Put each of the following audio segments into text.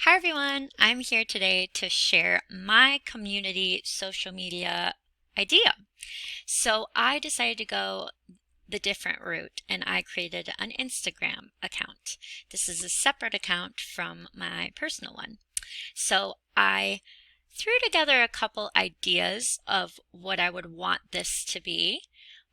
Hi everyone, I'm here today to share my community social media idea. So I decided to go the different route and I created an Instagram account. This is a separate account from my personal one. So I threw together a couple ideas of what I would want this to be,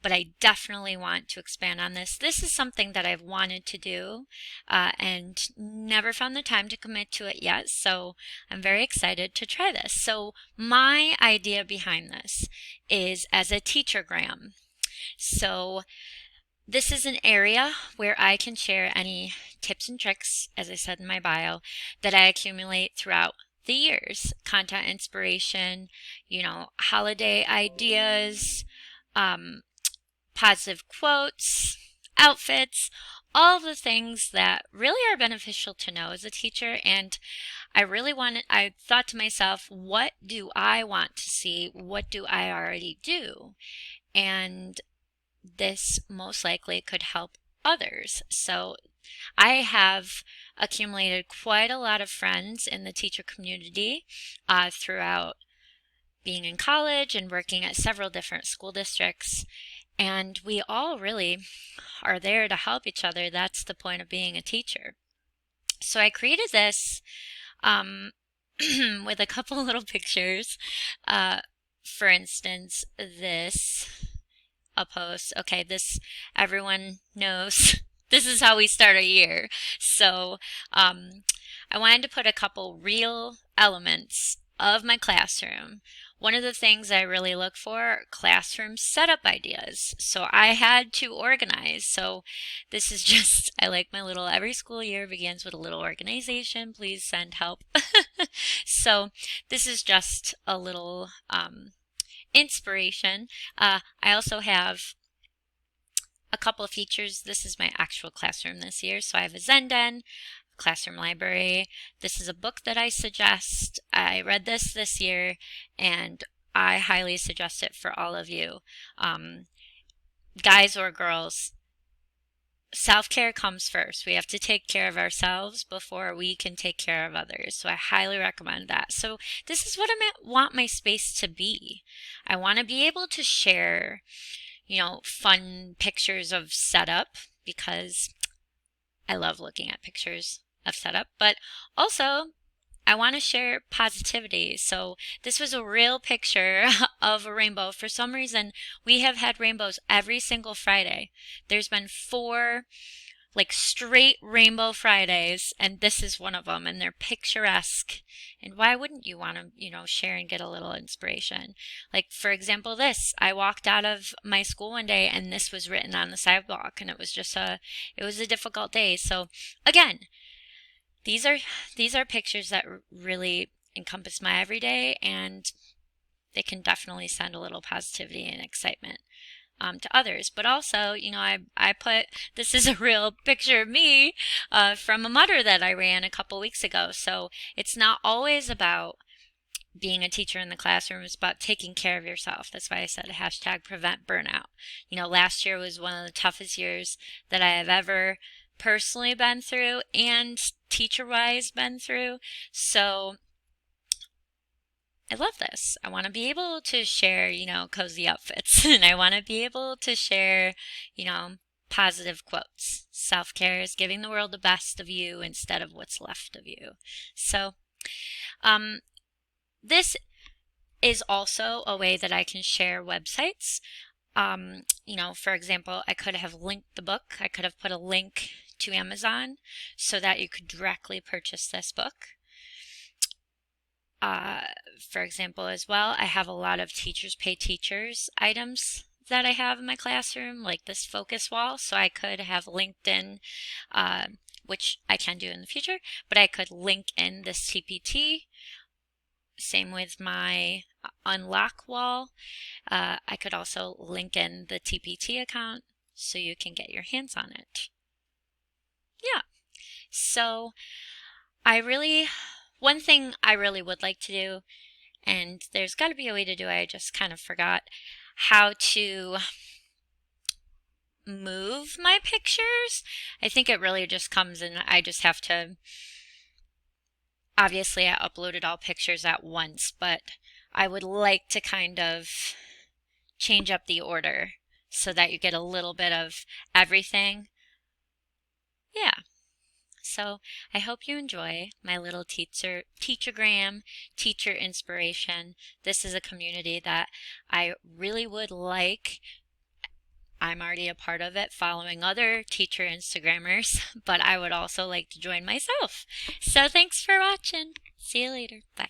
but I definitely want to expand on this. This is something that I've wanted to do and never found the time to commit to it yet, so I'm very excited to try this. So my idea behind this is as a teachergram. So this is an area where I can share any tips and tricks, as I said in my bio, that I accumulate throughout the years. Content inspiration, holiday ideas, um, positive quotes, outfits, all the things that really are beneficial to know as a teacher. And I thought to myself, what do I want to see? What do I already do? And this most likely could help others. So I have accumulated quite a lot of friends in the teacher community throughout being in college and working at several different school districts. And we all really are there to help each other. That's the point of being a teacher. So I created this um, with a couple little pictures. For instance, a post. Okay, this everyone knows. This is how we start a year. So I wanted to put a couple real elements of my classroom. One of the things I really look for are classroom setup ideas. So I had to organize. So this is just, I like my little, every school year begins with a little organization. Please send help. So this is just a little inspiration. I also have a couple of features. This is my actual classroom this year. So I have a Zenden, classroom library. This is a book that I suggest. I read this year and I highly suggest it for all of you. Guys or girls, self-care comes first. We have to take care of ourselves before we can take care of others. So I highly recommend that. So this is what I want my space to be. I want to be able to share, fun pictures of setup because I love looking at pictures of setup, but also I want to share positivity. So this was a real picture of a rainbow. For some reason, we have had rainbows every single Friday. There's been 4 like straight rainbow Fridays, and this is one of them, and they're picturesque. And why wouldn't you want to, share and get a little inspiration? Like, for example, this, I walked out of my school one day and this was written on the sidewalk, and it was a difficult day. So again, these are pictures that really encompass my everyday, and they can definitely send a little positivity and excitement to others. But also, I put, this is a real picture of me from a mutter that I ran a couple weeks ago. So it's not always about being a teacher in the classroom. It's about taking care of yourself. That's why I said hashtag prevent burnout. Last year was one of the toughest years that I have ever personally been through and teacher-wise been through. So I love this. I want to be able to share, cozy outfits and I want to be able to share, positive quotes. Self-care is giving the world the best of you instead of what's left of you. So, this is also a way that I can share websites. For example, I could have linked the book. I could have put a link to Amazon so that you could directly purchase this book. For example, as well, I have a lot of Teachers Pay Teachers items that I have in my classroom, like this focus wall. So I could have LinkedIn, which I can do in the future, but I could link in this TPT. Same with my unlock wall. I could also link in the TPT account so you can get your hands on it. Yeah. So one thing I really would like to do, and there's got to be a way to do it, I just kind of forgot how to move my pictures. I think it really just comes in, I just have to Obviously, I uploaded all pictures at once, but I would like to kind of change up the order so that you get a little bit of everything. Yeah. So I hope you enjoy my little teachergram, teacher inspiration. This is a community that I really would like. I'm already a part of it, following other teacher Instagrammers, but I would also like to join myself. So thanks for watching. See you later. Bye.